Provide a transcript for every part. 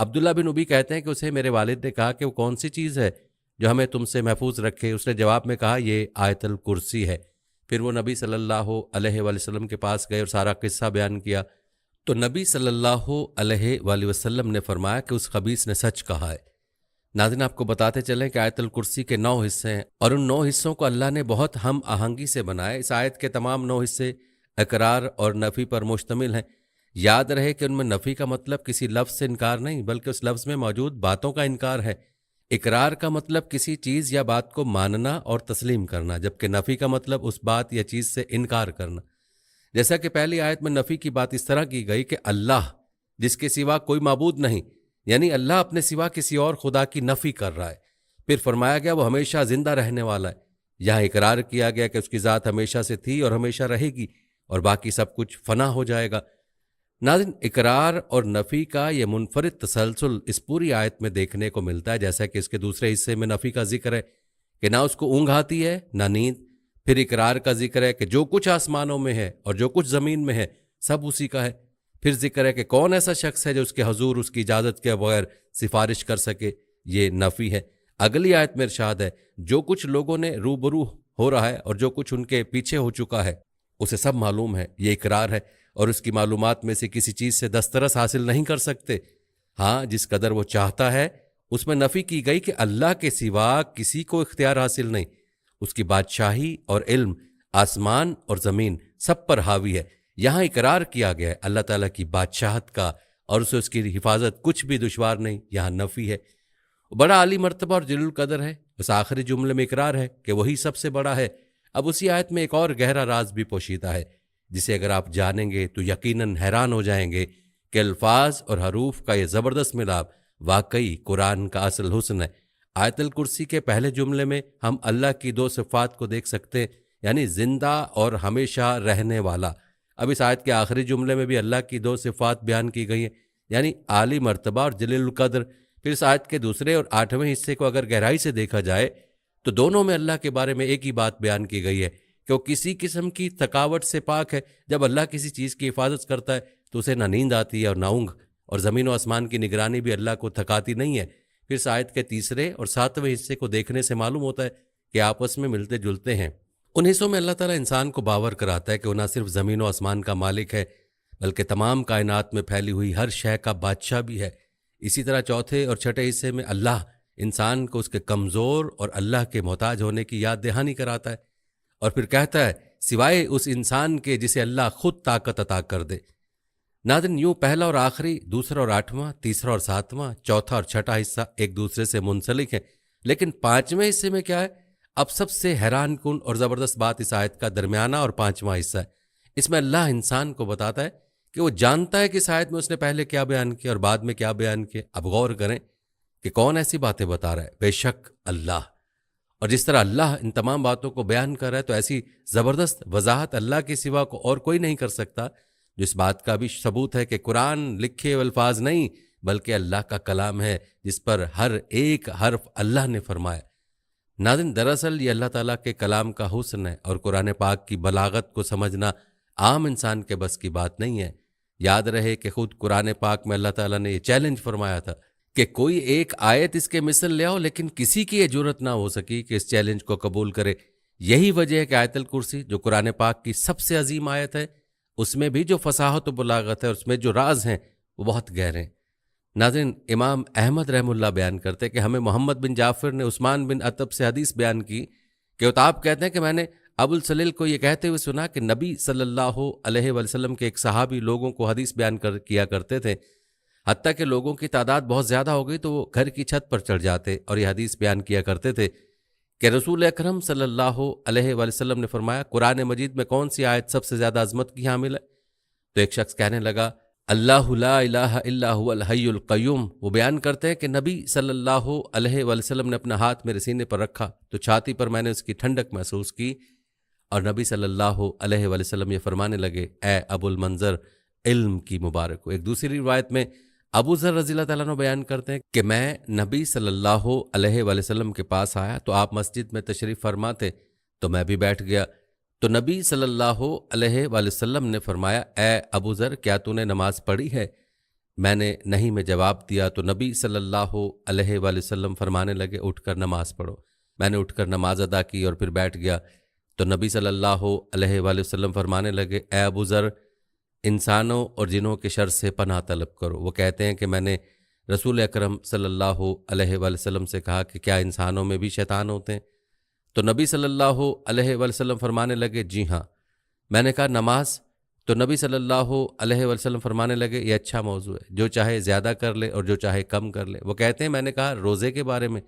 عبداللہ بن ابی کہتے ہیں کہ اسے میرے والد نے کہا کہ وہ کون سی چیز ہے جو ہمیں تم سے محفوظ رکھے؟ اس نے جواب میں کہا یہ آیت الکرسی ہے۔ پھر وہ نبی صلی اللہ علیہ وآلہ وسلم کے پاس گئے اور سارا قصہ بیان کیا تو نبی صلی اللہ علیہ وآلہ وسلم نے فرمایا کہ اس خبیث نے سچ کہا ہے۔ ناظرین، آپ کو بتاتے چلیں کہ آیت الکرسی کے 9 حصے ہیں اور ان 9 حصوں کو اللہ نے بہت ہم آہنگی سے بنایا۔ اس آیت کے تمام 9 حصے اقرار اور نفی پر مشتمل ہیں۔ یاد رہے کہ ان میں نفی کا مطلب کسی لفظ سے انکار نہیں بلکہ اس لفظ میں موجود باتوں کا انکار ہے۔ اقرار کا مطلب کسی چیز یا بات کو ماننا اور تسلیم کرنا، جبکہ نفی کا مطلب اس بات یا چیز سے انکار کرنا۔ جیسا کہ پہلی آیت میں نفی کی بات اس طرح کی گئی کہ اللہ جس کے سوا کوئی معبود نہیں، یعنی اللہ اپنے سوا کسی اور خدا کی نفی کر رہا ہے۔ پھر فرمایا گیا وہ ہمیشہ زندہ رہنے والا ہے۔ یہاں اقرار کیا گیا کہ اس کی ذات ہمیشہ سے تھی اور ہمیشہ رہے گی اور باقی سب کچھ فنا ہو جائے گا۔ ناظرین، اقرار اور نفی کا یہ منفرد تسلسل اس پوری آیت میں دیکھنے کو ملتا ہے، جیسا کہ اس کے دوسرے حصے میں نفی کا ذکر ہے کہ نہ اس کو اونگ آتی ہے نہ نیند۔ پھر اقرار کا ذکر ہے کہ جو کچھ آسمانوں میں ہے اور جو کچھ زمین میں ہے سب اسی کا ہے۔ پھر ذکر ہے کہ کون ایسا شخص ہے جو اس کے حضور اس کی اجازت کے بغیر سفارش کر سکے، یہ نفی ہے۔ اگلی آیت میں ارشاد ہے جو کچھ لوگوں نے روبرو ہو رہا ہے اور جو کچھ ان کے پیچھے ہو چکا ہے اسے سب معلوم ہے، یہ اقرار ہے، اور اس کی معلومات میں سے کسی چیز سے دسترس حاصل نہیں کر سکتے۔ ہاں، جس قدر وہ چاہتا ہے اس میں نفی کی گئی کہ اللہ کے سوا کسی کو اختیار حاصل نہیں، اس کی بادشاہی اور علم آسمان اور زمین سب پر حاوی ہے۔ یہاں اقرار کیا گیا ہے اللہ تعالیٰ کی بادشاہت کا اور اسے اس کی حفاظت کچھ بھی دشوار نہیں، یہاں نفی ہے۔ بڑا عالی مرتبہ اور جلیل القدر ہے، بس آخری جملے میں اقرار ہے کہ وہی سب سے بڑا ہے۔ اب اسی آیت میں ایک اور گہرا راز بھی پوشیدہ ہے جسے اگر آپ جانیں گے تو یقیناً حیران ہو جائیں گے کہ الفاظ اور حروف کا یہ زبردست ملاپ واقعی قرآن کا اصل حسن ہے۔ آیت الکرسی کے پہلے جملے میں ہم اللہ کی 2 صفات کو دیکھ سکتے ہیں، یعنی زندہ اور ہمیشہ رہنے والا۔ اب اس آیت کے آخری جملے میں بھی اللہ کی 2 صفات بیان کی گئی ہیں، یعنی عالی مرتبہ اور جلیل القدر۔ پھر اس آیت کے دوسرے اور 8ویں حصے کو اگر گہرائی سے دیکھا جائے تو دونوں میں اللہ کے بارے میں ایک ہی بات بیان کی گئی ہے کہ وہ کسی قسم کی تھکاوٹ سے پاک ہے۔ جب اللہ کسی چیز کی حفاظت کرتا ہے تو اسے نہ نیند آتی ہے اور نہ اونگ، اور زمین و آسمان کی نگرانی بھی اللہ کو تھکاتی نہیں ہے۔ پھر اس آیت کے تیسرے اور 7ویں حصے کو دیکھنے سے معلوم ہوتا ہے کہ آپس میں ملتے جلتے ہیں۔ ان حصوں میں اللہ تعالیٰ انسان کو باور کراتا ہے کہ وہ نہ صرف زمین و آسمان کا مالک ہے بلکہ تمام کائنات میں پھیلی ہوئی ہر شے کا بادشاہ بھی ہے۔ اسی طرح چوتھے اور چھٹے حصے میں اللہ انسان کو اس کے کمزور اور اللہ کے محتاج ہونے کی یاد دہانی کراتا ہے، اور پھر کہتا ہے سوائے اس انسان کے جسے اللہ خود طاقت عطا کر دے۔ ناظرین، یوں پہلا اور آخری، دوسرا اور 8واں، تیسرا اور 7واں، چوتھا اور چھٹا حصہ ایک دوسرے سے منسلک ہیں، لیکن 5ویں حصے میں کیا ہے؟ اب سب سے حیران کن اور زبردست بات اس آیت کا درمیانہ اور 5واں حصہ ہے۔ اس میں اللہ انسان کو بتاتا ہے کہ وہ جانتا ہے کہ اس آیت میں اس نے پہلے کیا بیان کیا اور بعد میں کیا بیان کیا۔ اب غور کریں کہ کون ایسی باتیں بتا رہا ہے؟ بے شک اللہ۔ اور جس طرح اللہ ان تمام باتوں کو بیان کر رہا ہے تو ایسی زبردست وضاحت اللہ کے سوا کو اور کوئی نہیں کر سکتا، جو اس بات کا بھی ثبوت ہے کہ قرآن لکھے الفاظ نہیں بلکہ اللہ کا کلام ہے جس پر ہر ایک حرف اللہ نے فرمایا۔ ناظرین، دراصل یہ اللہ تعالیٰ کے کلام کا حسن ہے اور قرآن پاک کی بلاغت کو سمجھنا عام انسان کے بس کی بات نہیں ہے۔ یاد رہے کہ خود قرآن پاک میں اللہ تعالیٰ نے یہ چیلنج فرمایا تھا کہ کوئی ایک آیت اس کے مثل لے آؤ، لیکن کسی کی یہ جرت نہ ہو سکی کہ اس چیلنج کو قبول کرے۔ یہی وجہ ہے کہ آیت الکرسی جو قرآن پاک کی سب سے عظیم آیت ہے، اس میں بھی جو فصاحت و بلاغت ہے، اس میں جو راز ہیں وہ بہت گہرے ہیں۔ ناظرین، امام احمد رحمہ اللہ بیان کرتے کہ ہمیں محمد بن جعفر نے عثمان بن عتب سے حدیث بیان کی کہ اتاب کہتے ہیں کہ میں نے ابو السلیل کو یہ کہتے ہوئے سنا کہ نبی صلی اللہ علیہ وسلم کے ایک صحابی لوگوں کو حدیث بیان کیا کرتے تھے، حتیٰ کہ لوگوں کی تعداد بہت زیادہ ہو گئی تو وہ گھر کی چھت پر چڑھ جاتے اور یہ حدیث بیان کیا کرتے تھے کہ رسول اکرم صلی اللہ علیہ وسلم نے فرمایا قرآن مجید میں کون سی آیت سب سے زیادہ عظمت کی حامل ہے؟ تو ایک شخص کہنے لگا اللہ لا الہ الا هو الحی القیوم۔ وہ بیان کرتے ہیں کہ نبی صلی اللہ علیہ وسلم نے اپنا ہاتھ میرے سینے پر رکھا تو چھاتی پر میں نے اس کی ٹھنڈک محسوس کی، اور نبی صلی اللہ علیہ وسلم یہ فرمانے لگے اے ابو المنظر، علم کی مبارک ہو۔ ایک دوسری روایت میں ابو ذر رضی اللہ تعالیٰ عنہ بیان کرتے ہیں کہ میں نبی صلی اللہ علیہ وسلم کے پاس آیا تو آپ مسجد میں تشریف فرما تھے تو میں بھی بیٹھ گیا، تو نبی صلی اللہ علیہ وسلم نے فرمایا اے ابو ذر، کیا تو نے نماز پڑھی ہے؟ میں نے نہیں میں جواب دیا تو نبی صلی اللہ علیہ وآلہ وسلم فرمانے لگے اٹھ کر نماز پڑھو۔ میں نے اٹھ کر نماز ادا کی اور پھر بیٹھ گیا تو نبی صلی اللہ علیہ وآلہ وسلم فرمانے لگے اے ابو ذر، انسانوں اور جنوں کے شر سے پناہ طلب کرو۔ وہ کہتے ہیں کہ میں نے رسول اکرم صلی اللہ علیہ وآلہ وسلم سے کہا کہ کیا انسانوں میں بھی شیطان ہوتے ہیں؟ تو نبی صلی اللہ علیہ وآلہ وسلم فرمانے لگے جی ہاں۔ میں نے کہا نماز؟ تو نبی صلی اللہ علیہ وآلہ وسلم فرمانے لگے یہ اچھا موضوع ہے، جو چاہے زیادہ کر لے اور جو چاہے کم کر لے۔ وہ کہتے ہیں میں نے کہا روزے کے بارے میں؟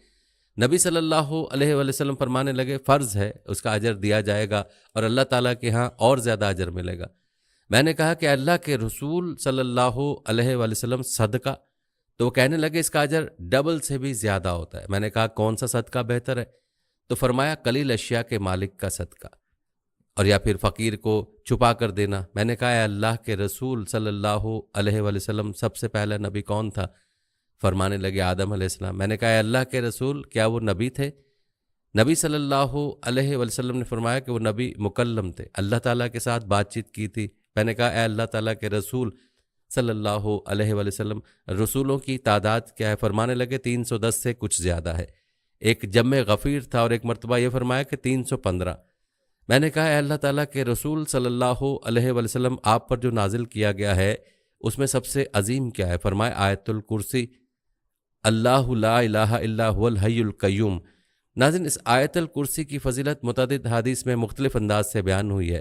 نبی صلی اللہ علیہ وآلہ وسلم فرمانے لگے فرض ہے، اس کا اجر دیا جائے گا اور اللہ تعالیٰ کے ہاں اور زیادہ اجر ملے گا۔ میں نے کہا کہ اللہ کے رسول صلی اللہ علیہ وآلہ وسلم صدقہ؟ تو وہ کہنے لگے اس کا اجر ڈبل سے بھی زیادہ ہوتا ہے۔ میں نے کہا کون سا صدقہ بہتر ہے؟ تو فرمایا قلیل اشیاء کے مالک کا صدقہ، اور یا پھر فقیر کو چھپا کر دینا۔ میں نے کہا اے اللہ کے رسول صلی اللہ علیہ وآلہ وسلم سب سے پہلا نبی کون تھا؟ فرمانے لگے آدم علیہ السلام۔ میں نے کہا اے اللہ کے رسول کیا وہ نبی تھے؟ نبی صلی اللہ علیہ وآلہ وسلم نے فرمایا کہ وہ نبی مکلم تھے، اللہ تعالیٰ کے ساتھ بات چیت کی تھی۔ میں نے کہا اے اللہ تعالیٰ کے رسول صلی اللہ علیہ وآلہ وسلم رسولوں کی تعداد کیا ہے؟ فرمانے لگے 310 سے کچھ زیادہ ہے۔ ایک جمع غفیر تھا اور ایک مرتبہ یہ فرمایا کہ 315۔ میں نے کہا اے اللہ تعالیٰ کے رسول صلی اللہ علیہ وآلہ وسلم آپ پر جو نازل کیا گیا ہے اس میں سب سے عظیم کیا ہے؟ فرمایا آیت الکرسی، اللہ لا الہ الا هو الحی القیوم۔ ناظرین، اس آیت الکرسی کی فضیلت متعدد حدیث میں مختلف انداز سے بیان ہوئی ہے۔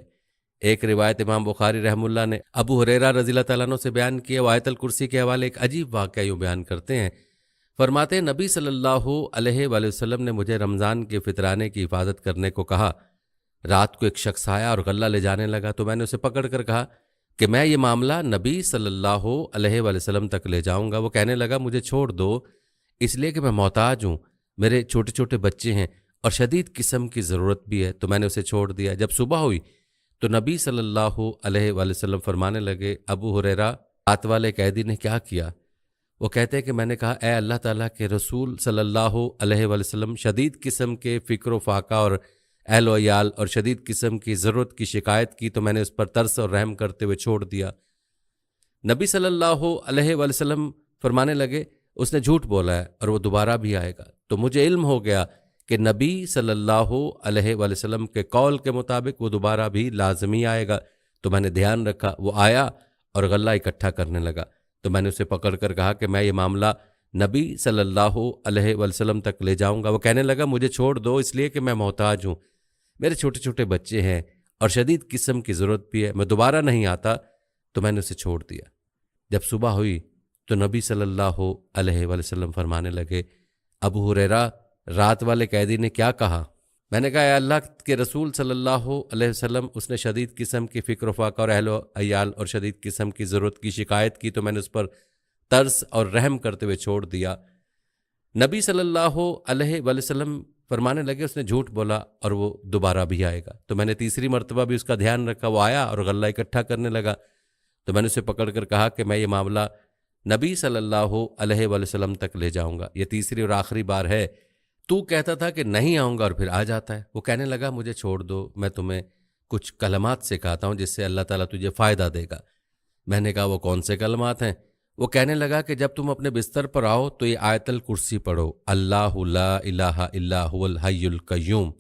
ایک روایت امام بخاری رحمہ اللہ نے ابو ہریرہ رضی اللہ تعالیٰ عنہ سے بیان کی ہے۔ وہ آیت الکرسی کے حوالے ایک عجیب واقعہ یوں بیان کرتے ہیں، فرماتے ہیں نبی صلی اللہ علیہ وآلہ وسلم نے مجھے رمضان کے فطرانے کی حفاظت کرنے کو کہا۔ رات کو ایک شخص آیا اور غلہ لے جانے لگا تو میں نے اسے پکڑ کر کہا کہ میں یہ معاملہ نبی صلی اللہ علیہ وآلہ وسلم تک لے جاؤں گا۔ وہ کہنے لگا مجھے چھوڑ دو، اس لیے کہ میں محتاج ہوں، میرے چھوٹے چھوٹے بچے ہیں اور شدید قسم کی ضرورت بھی ہے۔ تو میں نے اسے چھوڑ دیا۔ جب صبح ہوئی تو نبی صلی اللہ علیہ وآلہ وسلم فرمانے لگے ابو ہریرہ رات والے قیدی نے کیا کیا؟ وہ کہتے ہیں کہ میں نے کہا اے اللہ تعالیٰ کے رسول صلی اللہ علیہ وآلہ وسلم شدید قسم کے فکر و فاقہ اور اہل و عیال اور شدید قسم کی ضرورت کی شکایت کی تو میں نے اس پر ترس اور رحم کرتے ہوئے چھوڑ دیا۔ نبی صلی اللہ علیہ وآلہ وسلم فرمانے لگے اس نے جھوٹ بولا ہے اور وہ دوبارہ بھی آئے گا۔ تو مجھے علم ہو گیا کہ نبی صلی اللہ علیہ وآلہ وسلم کے قول کے مطابق وہ دوبارہ بھی لازمی آئے گا۔ تو میں نے دھیان رکھا، وہ آیا اور غلہ اکٹھا کرنے لگا۔ تو میں نے اسے پکڑ کر کہا کہ میں یہ معاملہ نبی صلی اللہ علیہ وآلہ وسلم تک لے جاؤں گا۔ وہ کہنے لگا مجھے چھوڑ دو، اس لیے کہ میں محتاج ہوں، میرے چھوٹے چھوٹے بچے ہیں اور شدید قسم کی ضرورت بھی ہے، میں دوبارہ نہیں آتا۔ تو میں نے اسے چھوڑ دیا۔ جب صبح ہوئی تو نبی صلی اللہ علیہ وآلہ وسلم فرمانے لگے ابو ہریرہ رات والے قیدی نے کیا کہا؟ میں نے کہا اے اللہ کے رسول صلی اللہ علیہ وسلم اس نے شدید قسم کی فکر و فاقہ اور اہل و عیال اور شدید قسم کی ضرورت کی شکایت کی تو میں نے اس پر ترس اور رحم کرتے ہوئے چھوڑ دیا۔ نبی صلی اللہ علیہ وآلہ وسلم فرمانے لگے اس نے جھوٹ بولا اور وہ دوبارہ بھی آئے گا۔ تو میں نے تیسری مرتبہ بھی اس کا دھیان رکھا، وہ آیا اور غلہ اکٹھا کرنے لگا۔ تو میں نے اسے پکڑ کر کہا کہ میں یہ معاملہ نبی صلی اللہ علیہ وآلہ وسلم تک لے جاؤں گا، یہ تیسری اور آخری بار ہے، تو کہتا تھا کہ نہیں آؤں گا اور پھر آ جاتا ہے۔ وہ کہنے لگا مجھے چھوڑ دو، میں تمہیں کچھ کلمات سکھاتا ہوں جس سے اللہ تعالیٰ تجھے فائدہ دے گا۔ میں نے کہا وہ کون سے کلمات ہیں؟ وہ کہنے لگا کہ جب تم اپنے بستر پر آؤ تو یہ آیت الکرسی پڑھو، اللہ لا الہ الا هو الحی القیوم۔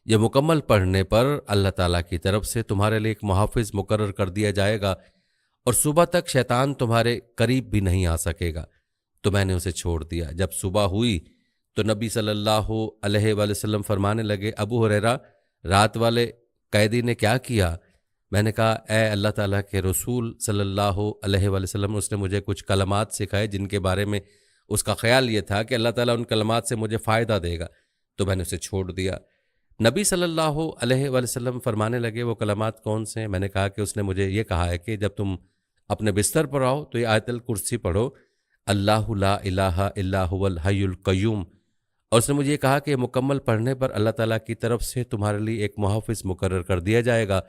یہ مکمل پڑھنے پر اللہ تعالیٰ کی طرف سے تمہارے لیے ایک محافظ مقرر کر دیا جائے گا اور صبح تک شیطان تمہارے قریب بھی نہیں آ سکے گا۔ تو میں نے اسے چھوڑ دیا۔ جب صبح ہوئی تو نبی صلی اللہ علیہ وآلہ وسلم فرمانے لگے ابو ہریرہ رات والے قیدی نے کیا کیا؟ میں نے کہا اے اللہ تعالیٰ کے رسول صلی اللہ علیہ وآلہ وسلم اس نے مجھے کچھ کلمات سکھائے جن کے بارے میں اس کا خیال یہ تھا کہ اللہ تعالیٰ ان کلمات سے مجھے فائدہ دے گا۔ تو میں نے اسے چھوڑ دیا۔ نبی صلی اللہ علیہ وآلہ وسلم فرمانے لگے وہ کلمات کون سے ہیں؟ میں نے کہا کہ اس نے مجھے یہ کہا ہے کہ جب تم اپنے بستر پر آؤ تو یہ آیت الکرسی پڑھو، اللہ لا الہ الا هو الحی القیوم، اور اس نے مجھے یہ کہا کہ یہ مکمل پڑھنے پر اللہ تعالیٰ کی طرف سے تمہارے لیے ایک محافظ مقرر کر دیا جائے گا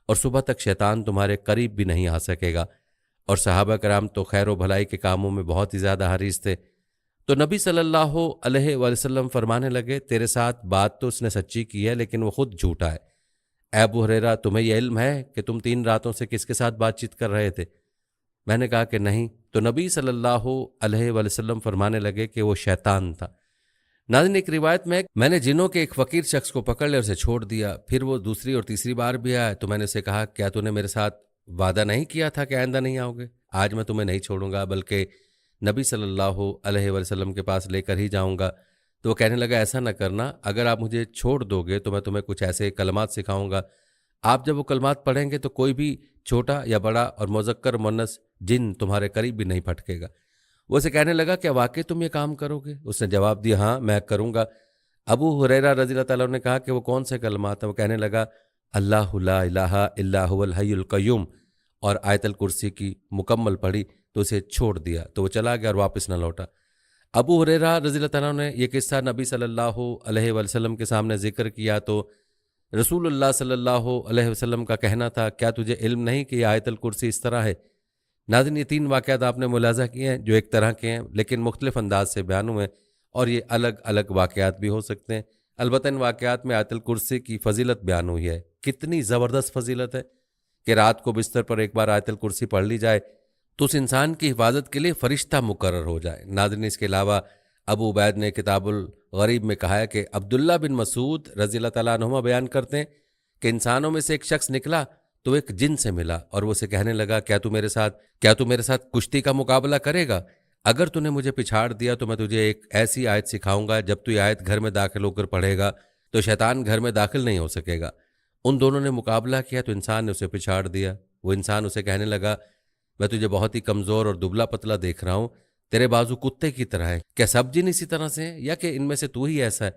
اور صبح تک شیطان تمہارے قریب بھی نہیں آ سکے گا۔ اور صحابہ کرام تو خیر و بھلائی کے کاموں میں بہت ہی زیادہ حریص تھے۔ تو نبی صلی اللہ علیہ وآلہ وسلم فرمانے لگے تیرے ساتھ بات تو اس نے سچی کی ہے لیکن وہ خود جھوٹا ہے۔ اے ابو ہریرہ تمہیں یہ علم ہے کہ تم 3 راتوں سے کس کے ساتھ بات چیت کر رہے تھے؟ میں نے کہا کہ نہیں، تو نبی صلی اللہ علیہ وآلہ وسلم فرمانے لگے کہ وہ شیطان تھا۔ ناظرین، ایک روایت میں نے جنوں کے ایک فقیر شخص کو پکڑ لیا اور اسے چھوڑ دیا، پھر وہ دوسری اور تیسری بار بھی آیا تو میں نے اسے کہا کیا تو نے میرے ساتھ وعدہ نہیں کیا تھا کہ آئندہ نہیں آؤ گے؟ آج میں تمہیں نہیں چھوڑوں گا بلکہ نبی صلی اللہ علیہ وآلہ وسلم کے پاس لے کر ہی جاؤں گا۔ تو وہ کہنے لگا ایسا نہ کرنا، اگر آپ مجھے چھوڑ دو گے تو میں تمہیں کچھ ایسے کلمات سکھاؤں گا، آپ جب وہ کلمات پڑھیں گے تو کوئی بھی چھوٹا یا بڑا اور مذکر مؤنث جن تمہارے قریب بھی نہیں پھٹکے گا۔ وہ اسے کہنے لگا کیا واقعی تم یہ کام کرو گے؟ اس نے جواب دیا ہاں میں کروں گا۔ ابو ہریرہ رضی اللہ تعالیٰ عنہ نے کہا کہ وہ کون سے کلمات ہیں؟ وہ کہنے لگا اللہ لا الہ الا هو الحی القیوم، اور آیت الکرسی کی مکمل پڑھی تو اسے چھوڑ دیا، تو وہ چلا گیا اور واپس نہ لوٹا۔ ابو ہریرہ رضی اللہ تعالیٰ عنہ نے یہ قصہ نبی صلی اللہ علیہ وآلہ وسلم کے سامنے ذکر کیا تو رسول اللہ صلی اللہ علیہ وسلم کا کہنا تھا کیا تجھے علم نہیں کہ یہ آیت الکرسی اس طرح ہے؟ ناظرین، یہ تین واقعات آپ نے ملاحظہ کیے ہیں جو ایک طرح کے ہیں لیکن مختلف انداز سے بیان ہوئے ہیں، اور یہ الگ الگ واقعات بھی ہو سکتے ہیں۔ البتہ ان واقعات میں آیت الکرسی کی فضیلت بیان ہوئی ہے، کتنی زبردست فضیلت ہے کہ رات کو بستر پر ایک بار آیت الکرسی پڑھ لی جائے تو اس انسان کی حفاظت کے لیے فرشتہ مقرر ہو جائے۔ ناظرین، اس کے علاوہ ابو عبید نے کتاب الغریب میں کہا ہے کہ عبداللہ بن مسعود رضی اللہ تعالیٰ عنہما بیان کرتے ہیں کہ انسانوں میں سے ایک شخص نکلا تو ایک جن سے ملا اور وہ اسے کہنے لگا کیا تو میرے ساتھ کشتی کا مقابلہ کرے گا؟ اگر تو نے مجھے پچھاڑ دیا تو میں تجھے ایک ایسی آیت سکھاؤں گا، جب تو یہ آیت گھر میں داخل ہو کر پڑھے گا تو شیطان گھر میں داخل نہیں ہو سکے گا۔ ان دونوں نے مقابلہ کیا تو انسان نے اسے پچھاڑ دیا۔ وہ انسان اسے کہنے لگا میں تجھے بہت ہی کمزور اور دبلا پتلا دیکھ رہا ہوں، تیرے بازو کتے کی طرح ہیں، کیا سب جن اسی طرح سے ہیں یا کہ ان میں سے تو ہی ایسا ہے؟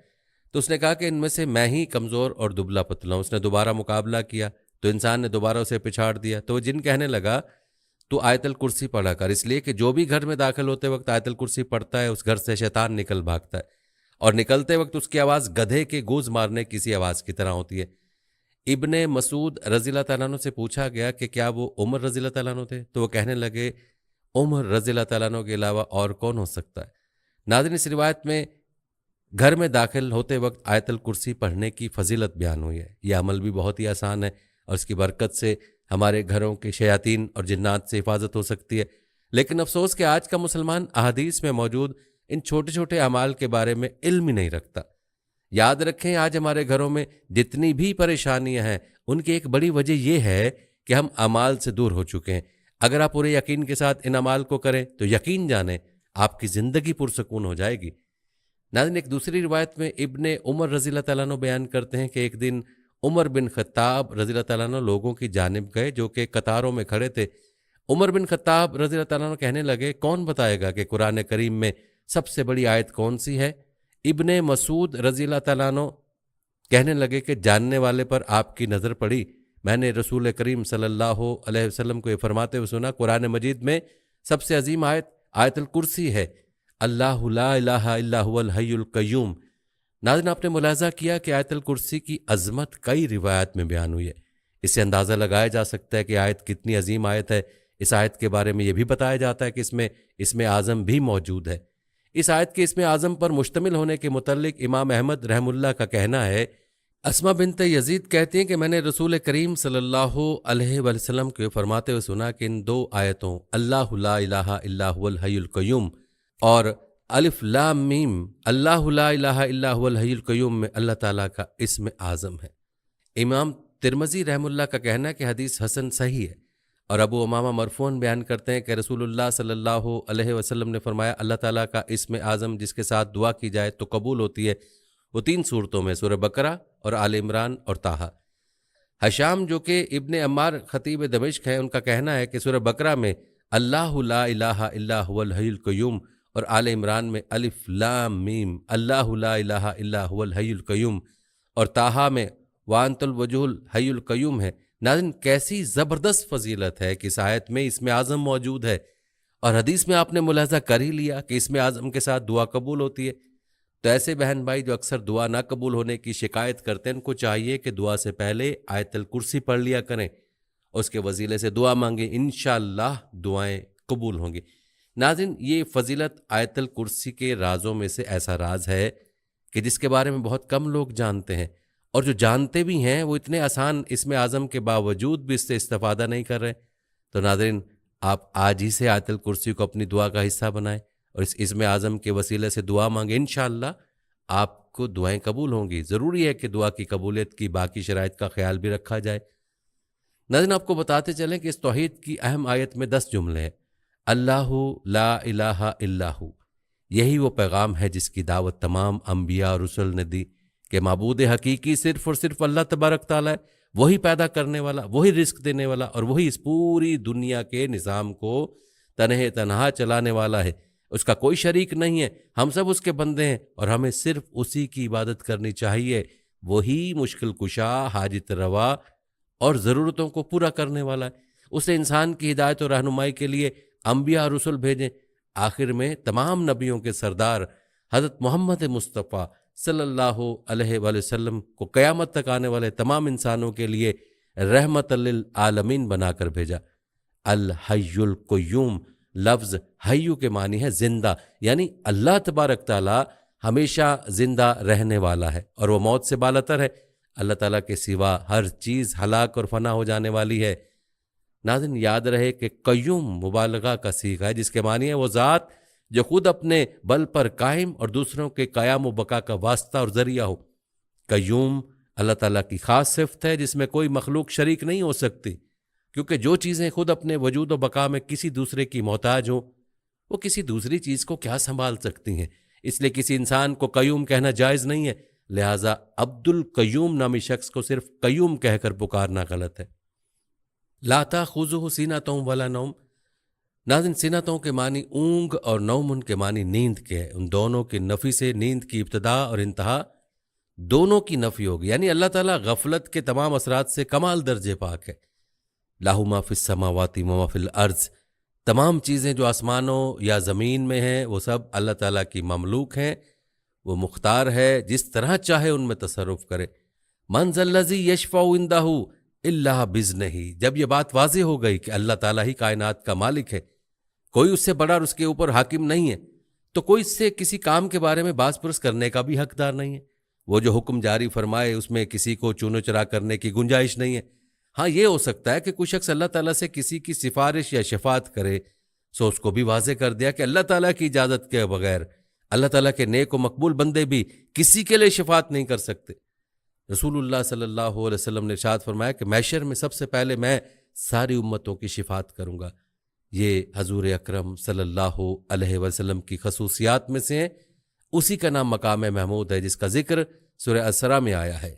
تو اس نے کہا کہ ان میں سے میں ہی کمزور اور دبلا پتلا ہوں۔ اس نے دوبارہ مقابلہ کیا تو انسان نے دوبارہ اسے پچھاڑ دیا۔ تو وہ جن کہنے لگا تو آیت الکرسی پڑھا کر، اس لیے کہ جو بھی گھر میں داخل ہوتے وقت آیت الکرسی پڑھتا ہے اس گھر سے شیطان نکل بھاگتا ہے، اور نکلتے وقت اس کی آواز گدھے کے گوز مارنے کسی آواز کی طرح ہوتی ہے۔ ابن مسعود رضی اللہ تعالیٰ عنہ سے پوچھا گیا کہ کیا وہ عمر رضی اللہ تعالیٰ عنہ تھے؟ تو وہ کہنے لگے عمر رضی اللہ تعالیٰ عنہ کے علاوہ اور کون ہو سکتا ہے؟ ناظرین، اس روایت میں گھر میں داخل ہوتے وقت آیت الکرسی پڑھنے کی فضیلت بیان ہوئی ہے۔ یہ عمل بھی بہت ہی آسان ہے اور اس کی برکت سے ہمارے گھروں کے شیاطین اور جنات سے حفاظت ہو سکتی ہے۔ لیکن افسوس کہ آج کا مسلمان احادیث میں موجود ان چھوٹے چھوٹے اعمال کے بارے میں علم ہی نہیں رکھتا۔ یاد رکھیں، آج ہمارے گھروں میں جتنی بھی پریشانیاں ہیں ان کی ایک بڑی وجہ یہ ہے کہ ہم اعمال سے دور ہو چکے ہیں۔ اگر آپ پورے یقین کے ساتھ ان اعمال کو کریں تو یقین جانیں آپ کی زندگی پرسکون ہو جائے گی۔ ناظرین، ایک دوسری روایت میں ابن عمر رضی اللہ تعالیٰ عنہ بیان کرتے ہیں کہ ایک دن عمر بن خطاب رضی اللہ تعالیٰ عنہ لوگوں کی جانب گئے جو کہ قطاروں میں کھڑے تھے۔ عمر بن خطاب رضی اللہ تعالیٰ عنہ کہنے لگے کون بتائے گا کہ قرآن کریم میں سب سے بڑی آیت کون سی ہے؟ ابن مسعود رضی اللہ تعالیٰ عنہ کہنے لگے کہ جاننے والے پر آپ کی نظر پڑی، میں نے رسول کریم صلی اللہ علیہ وسلم کو یہ فرماتے ہوئے سنا قرآن مجید میں سب سے عظیم آیت آیت الکرسی ہے، اللہ لا الہ الا هو الحی القیوم۔ ناظرین، آپ نے ملاحظہ کیا کہ آیت الکرسی کی عظمت کئی روایات میں بیان ہوئی ہے۔ اس سے اندازہ لگایا جا سکتا ہے کہ آیت کتنی عظیم آیت ہے۔ اس آیت کے بارے میں یہ بھی بتایا جاتا ہے کہ اس میں اسم اعظم بھی موجود ہے۔ اس آیت کے اسم اعظم پر مشتمل ہونے کے متعلق امام احمد رحم اللہ کا کہنا ہے، اسما بنت یزید کہتی ہیں کہ میں نے رسول کریم صلی اللہ علیہ وآلہ وسلم کو فرماتے ہوئے سنا کہ ان دو آیتوں اللہ لا الہ الا هو الحی القیوم اور الف لام میم اللہ لا الہ الا هو الحی القیوم میں اللہ تعالیٰ کا اسم اعظم ہے۔ امام ترمذی رحم اللہ کا کہنا ہے کہ حدیث حسن صحیح ہے، اور ابو امامہ مرفوعاً بیان کرتے ہیں کہ رسول اللہ صلی اللہ علیہ وسلم نے فرمایا اللہ تعالیٰ کا اسم اعظم جس کے ساتھ دعا کی جائے تو قبول ہوتی ہے، وہ 3 صورتوں میں سورہ بقرہ اور آل عمران اور طٰہٰ۔ حشام جو کہ ابن عمار خطیب دمشق ہیں، ان کا کہنا ہے کہ سورہ بقرہ میں اللہ لا الہ الا هو الحی القیوم اور آل عمران میں الف لام میم اللہ لا الہ الا هو الحی القیوم اور طٰہٰ میں وانت الوجہ الحی القیوم ہے۔ ناظرین، کیسی زبردست فضیلت ہے کہ اس آیت میں اسم اعظم موجود ہے، اور حدیث میں آپ نے ملاحظہ کر ہی لیا کہ اسم اعظم کے ساتھ دعا قبول ہوتی ہے۔ تو ایسے بہن بھائی جو اکثر دعا نہ قبول ہونے کی شکایت کرتے ہیں، ان کو چاہیے کہ دعا سے پہلے آیت الکرسی پڑھ لیا کریں، اس کے وسیلے سے دعا مانگیں، انشاءاللہ دعائیں قبول ہوں گی۔ ناظرین، یہ فضیلت آیت الکرسی کے رازوں میں سے ایسا راز ہے کہ جس کے بارے میں بہت کم لوگ جانتے ہیں، اور جو جانتے بھی ہیں وہ اتنے آسان اسم اعظم کے باوجود بھی اس سے استفادہ نہیں کر رہے۔ تو ناظرین، آپ آج ہی سے آیت الکرسی کو اپنی دعا کا حصہ بنائیں اور اس عزم اعظم کے وسیلے سے دعا مانگیں، انشاءاللہ آپ کو دعائیں قبول ہوں گی۔ ضروری ہے کہ دعا کی قبولیت کی باقی شرائط کا خیال بھی رکھا جائے۔ ناظرین، آپ کو بتاتے چلیں کہ اس توحید کی اہم آیت میں 10 جملے ہیں۔ اللہ لا الہ الا ہو، یہی وہ پیغام ہے جس کی دعوت تمام انبیاء اور رسل نے دی کہ معبود حقیقی صرف اور صرف اللہ تبارک تعالیٰ ہے، وہی پیدا کرنے والا، وہی رزق دینے والا، اور وہی اس پوری دنیا کے نظام کو تنہا چلانے والا ہے۔ اس کا کوئی شریک نہیں ہے، ہم سب اس کے بندے ہیں اور ہمیں صرف اسی کی عبادت کرنی چاہیے۔ وہی مشکل کشا، حاجت روا اور ضرورتوں کو پورا کرنے والا ہے۔ اسے انسان کی ہدایت اور رہنمائی کے لیے انبیاء اور رسل بھیجیں۔ آخر میں تمام نبیوں کے سردار حضرت محمد مصطفیٰ صلی اللہ علیہ وآلہ وسلم کو قیامت تک آنے والے تمام انسانوں کے لیے رحمت للعالمین بنا کر بھیجا۔ الحی القیوم، لفظ حیو کے معنی ہے زندہ، یعنی اللہ تبارک تعالیٰ ہمیشہ زندہ رہنے والا ہے اور وہ موت سے بالاتر ہے۔ اللہ تعالیٰ کے سوا ہر چیز ہلاک اور فنا ہو جانے والی ہے۔ ناظرین، یاد رہے کہ قیوم مبالغہ کا صیغہ ہے، جس کے معنی ہے وہ ذات جو خود اپنے بل پر قائم اور دوسروں کے قیام و بقا کا واسطہ اور ذریعہ ہو۔ قیوم اللہ تعالیٰ کی خاص صفت ہے جس میں کوئی مخلوق شریک نہیں ہو سکتی، کیونکہ جو چیزیں خود اپنے وجود و بقا میں کسی دوسرے کی محتاج ہوں وہ کسی دوسری چیز کو کیا سنبھال سکتی ہیں۔ اس لیے کسی انسان کو قیوم کہنا جائز نہیں ہے، لہٰذا عبد القیوم نامی شخص کو صرف قیوم کہہ کر پکارنا غلط ہے۔ لا تأخذہ سینۃ ولا نوم، ناظرین سینتوں کے معنی اونگ اور نوم ان کے معنی نیند کے ہیں۔ ان دونوں کی نفی سے نیند کی ابتدا اور انتہا دونوں کی نفی ہوگی، یعنی اللہ تعالیٰ غفلت کے تمام اثرات سے کمال درجے پاک ہے۔ لہ ما فی السماوات و ما فی الارض، تمام چیزیں جو آسمانوں یا زمین میں ہیں وہ سب اللہ تعالیٰ کی مملوک ہیں۔ وہ مختار ہے، جس طرح چاہے ان میں تصرف کرے۔ من ذا الذی یشفع عندہ الا باذنہ، جب یہ بات واضح ہو گئی کہ اللہ تعالیٰ ہی کائنات کا مالک ہے، کوئی اس سے بڑا اور اس کے اوپر حاکم نہیں ہے، تو کوئی اس سے کسی کام کے بارے میں باز پرس کرنے کا بھی حقدار نہیں ہے۔ وہ جو حکم جاری فرمائے اس میں کسی کو چون و چرا کرنے کی گنجائش نہیں ہے۔ ہاں، یہ ہو سکتا ہے کہ کوئی شخص اللہ تعالیٰ سے کسی کی سفارش یا شفاعت کرے، سو اس کو بھی واضح کر دیا کہ اللہ تعالیٰ کی اجازت کے بغیر اللہ تعالیٰ کے نیک و مقبول بندے بھی کسی کے لیے شفاعت نہیں کر سکتے۔ رسول اللہ صلی اللہ علیہ وسلم نے ارشاد فرمایا کہ محشر میں سب سے پہلے میں ساری امتوں کی شفاعت کروں گا۔ یہ حضور اکرم صلی اللہ علیہ وسلم کی خصوصیات میں سے ہیں۔ اسی کا نام مقام محمود ہے، جس کا ذکر سورہ اسراء میں آیا ہے۔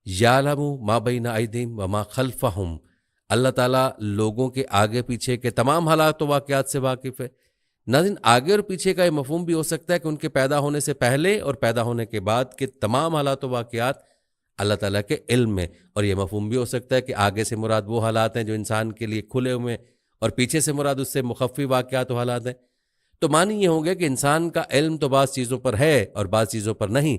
یعلم ما بین ایدیہم وما خلفہم، اللہ تعالیٰ لوگوں کے آگے پیچھے کے تمام حالات و واقعات سے واقف ہے۔ ناظرین، آگے اور پیچھے کا یہ مفہوم بھی ہو سکتا ہے کہ ان کے پیدا ہونے سے پہلے اور پیدا ہونے کے بعد کے تمام حالات و واقعات اللہ تعالیٰ کے علم میں، اور یہ مفہوم بھی ہو سکتا ہے کہ آگے سے مراد وہ حالات ہیں جو انسان کے لیے کھلے ہوئے ہیں اور پیچھے سے مراد اس سے مخفی واقعات و حالات ہیں۔ تو معنی یہ ہوں گے کہ انسان کا علم تو بعض چیزوں پر ہے اور بعض چیزوں پر نہیں،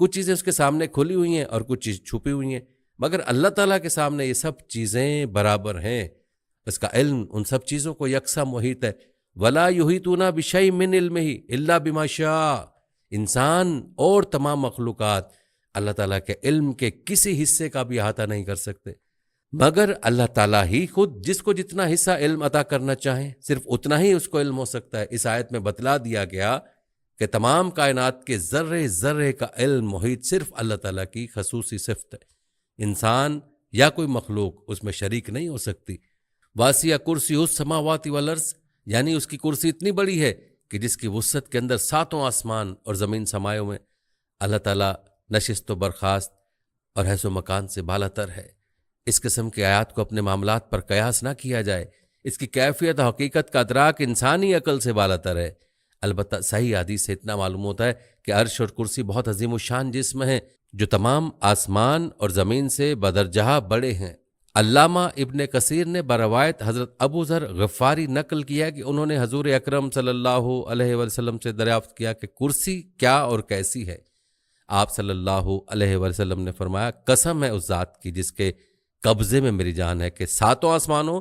کچھ چیزیں اس کے سامنے کھلی ہوئی ہیں اور کچھ چیز چھپی ہوئی ہیں، مگر اللہ تعالیٰ کے سامنے یہ سب چیزیں برابر ہیں۔ اس کا علم ان سب چیزوں کو یکساں محیط ہے۔ وَلَا يُحِيطُونَ بِشَيْءٍ مِّنْ عِلْمِهِ إِلَّا بِمَا شَاءَ، انسان اور تمام مخلوقات اللہ تعالیٰ کے علم کے کسی حصے کا بھی احاطہ نہیں کر سکتے، مگر اللہ تعالیٰ ہی خود جس کو جتنا حصہ علم عطا کرنا چاہیں صرف اتنا ہی اس کو علم ہو سکتا ہے۔ اس آیت میں بتلا دیا گیا کہ تمام کائنات کے ذرے ذرے کا علم محیط صرف اللہ تعالیٰ کی خصوصی صفت ہے، انسان یا کوئی مخلوق اس میں شریک نہیں ہو سکتی۔ واسع کرسی السماوات والارض، یعنی اس کی کرسی اتنی بڑی ہے کہ جس کی وسعت کے اندر ساتوں آسمان اور زمین سمائے ہوئے۔ اللہ تعالیٰ نشست و برخاست اور حیث و مکان سے بالاتر ہے۔ اس قسم کی آیات کو اپنے معاملات پر قیاس نہ کیا جائے، اس کی کیفیت و حقیقت کا ادراک انسانی عقل سے بالاتر ہے۔ البتہ صحیح حدیث سے اتنا معلوم ہوتا ہے کہ عرش اور کرسی بہت عظیم الشان جسم ہیں جو تمام آسمان اور زمین سے بدرجہ بڑے ہیں۔ علامہ ابن کثیر نے بروایت حضرت ابو ذر غفاری نقل کیا کہ انہوں نے حضور اکرم صلی اللہ علیہ وسلم سے دریافت کیا کہ کرسی کیا اور کیسی ہے۔ آپ صلی اللہ علیہ وسلم نے فرمایا، قسم ہے اس ذات کی جس کے قبضے میں میری جان ہے کہ ساتوں آسمانوں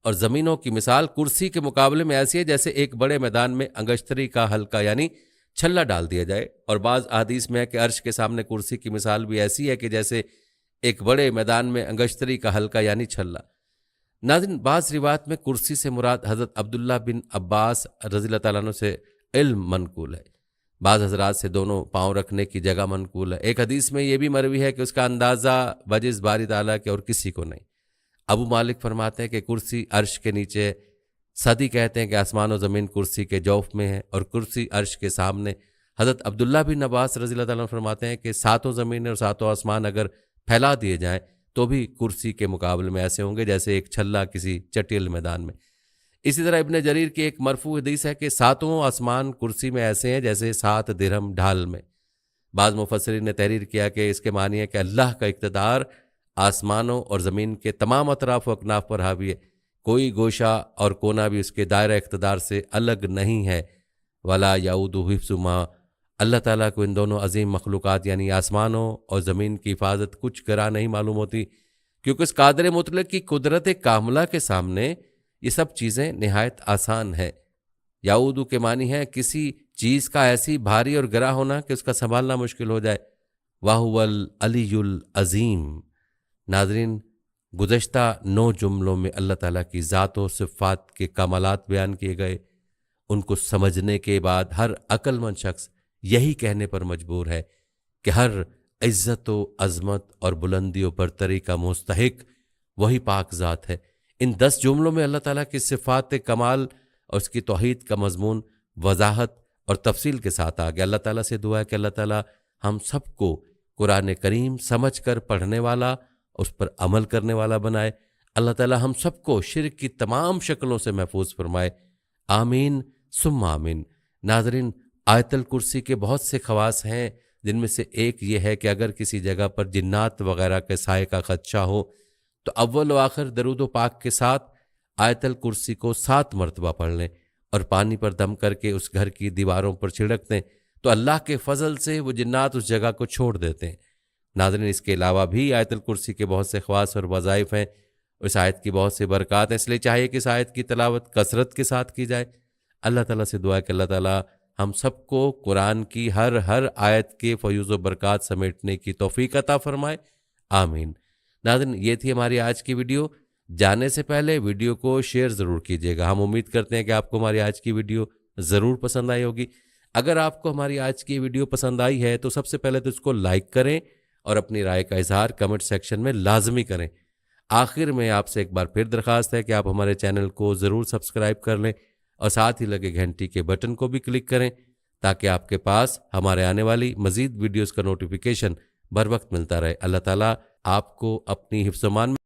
اور زمینوں کی مثال کرسی کے مقابلے میں ایسی ہے جیسے ایک بڑے میدان میں انگشتری کا حلقہ یعنی چھلا ڈال دیا جائے، اور بعض احادیث میں ہے کہ عرش کے سامنے کرسی کی مثال بھی ایسی ہے کہ جیسے ایک بڑے میدان میں انگشتری کا حلقہ یعنی چھلا۔ ناظرین، بعض روایت میں کرسی سے مراد حضرت عبداللہ بن عباس رضی اللہ تعالیٰ عنہ سے علم منقول ہے، بعض حضرات سے دونوں پاؤں رکھنے کی جگہ منقول ہے۔ ایک حدیث میں یہ بھی مروی ہے کہ اس کا اندازہ بجز باری تعالیٰ کے اور کسی کو نہیں۔ ابو مالک فرماتے ہیں کہ کرسی عرش کے نیچے، صدی کہتے ہیں کہ آسمان و زمین کرسی کے جوف میں ہے، اور کرسی عرش کے سامنے۔ حضرت عبداللہ بن عباس رضی اللہ تعالیٰ عنہ فرماتے ہیں کہ ساتوں زمینیں اور ساتوں آسمان اگر پھیلا دیے جائیں تو بھی کرسی کے مقابلے میں ایسے ہوں گے جیسے ایک چھلا کسی چٹیل میدان میں۔ اسی طرح ابن جریر کی ایک مرفوع حدیث ہے کہ ساتوں آسمان کرسی میں ایسے ہیں جیسے 7 درہم ڈھال میں۔ بعض مفسرین نے تحریر کیا کہ اس کے معنی ہے کہ اللہ کا اقتدار آسمانوں اور زمین کے تمام اطراف و اکناف پر حاوی ہے، کوئی گوشہ اور کونا بھی اس کے دائرہ اقتدار سے الگ نہیں ہے۔ ولا یعودہ حفظہما، اللہ تعالیٰ کو ان دونوں عظیم مخلوقات یعنی آسمانوں اور زمین کی حفاظت کچھ کرا نہیں معلوم ہوتی، کیونکہ اس قادر مطلق کی قدرت کاملہ کے سامنے یہ سب چیزیں نہایت آسان ہے۔ یعودو کے معنی ہے کسی چیز کا ایسی بھاری اور گرا ہونا کہ اس کا سنبھالنا مشکل ہو جائے۔ وَهُوَ الْعَلِيُّ الْعَظِيمُ۔ ناظرین، گزشتہ 9 جملوں میں اللہ تعالیٰ کی ذات و صفات کے کمالات بیان کیے گئے۔ ان کو سمجھنے کے بعد ہر عقل مند شخص یہی کہنے پر مجبور ہے کہ ہر عزت و عظمت اور بلندی و برتری کا مستحق وہی پاک ذات ہے۔ ان 10 جملوں میں اللہ تعالیٰ کی صفات کمال اور اس کی توحید کا مضمون وضاحت اور تفصیل کے ساتھ آ گیا۔ اللہ تعالیٰ سے دعا ہے کہ اللہ تعالیٰ ہم سب کو قرآن کریم سمجھ کر پڑھنے والا، اس پر عمل کرنے والا بنائے۔ اللہ تعالیٰ ہم سب کو شرک کی تمام شکلوں سے محفوظ فرمائے، آمین ثم آمین۔ ناظرین، آیت الکرسی کے بہت سے خواص ہیں، جن میں سے ایک یہ ہے کہ اگر کسی جگہ پر جنات وغیرہ کے سائے کا خدشہ ہو تو اول و آخر درود و پاک کے ساتھ آیت الکرسی کو 7 مرتبہ پڑھ لیں اور پانی پر دم کر کے اس گھر کی دیواروں پر چھڑک دیں تو اللہ کے فضل سے وہ جنات اس جگہ کو چھوڑ دیتے ہیں۔ ناظرین، اس کے علاوہ بھی آیت الکرسی کے بہت سے خواص اور وظائف ہیں، اس آیت کی بہت سے برکات ہیں، اس لیے چاہیے کہ اس آیت کی تلاوت کثرت کے ساتھ کی جائے۔ اللہ تعالیٰ سے دعا ہے کہ اللہ تعالیٰ ہم سب کو قرآن کی ہر آیت کے فیوز و برکات سمیٹنے کی توفیق عطا فرمائے، آمین۔ ناظرین، یہ تھی ہماری آج کی ویڈیو۔ جانے سے پہلے ویڈیو کو شیئر ضرور کیجیے گا۔ ہم امید کرتے ہیں کہ آپ کو ہماری آج کی ویڈیو ضرور پسند آئی ہوگی۔ اگر آپ کو ہماری آج کی ویڈیو پسند آئی ہے تو سب سے پہلے تو اس کو لائک کریں اور اپنی رائے کا اظہار کمنٹ سیکشن میں لازمی کریں۔ آخر میں آپ سے ایک بار پھر درخواست ہے کہ آپ ہمارے چینل کو ضرور سبسکرائب کر لیں اور ساتھ ہی لگے گھنٹی کے بٹن کو بھی کلک کریں تاکہ آپ کے پاس ہمارے آنے والی مزید ویڈیوز کا نوٹیفیکیشن بر وقت ملتا رہے۔ اللہ تعالیٰ آپ کو اپنی حفظ و امان میں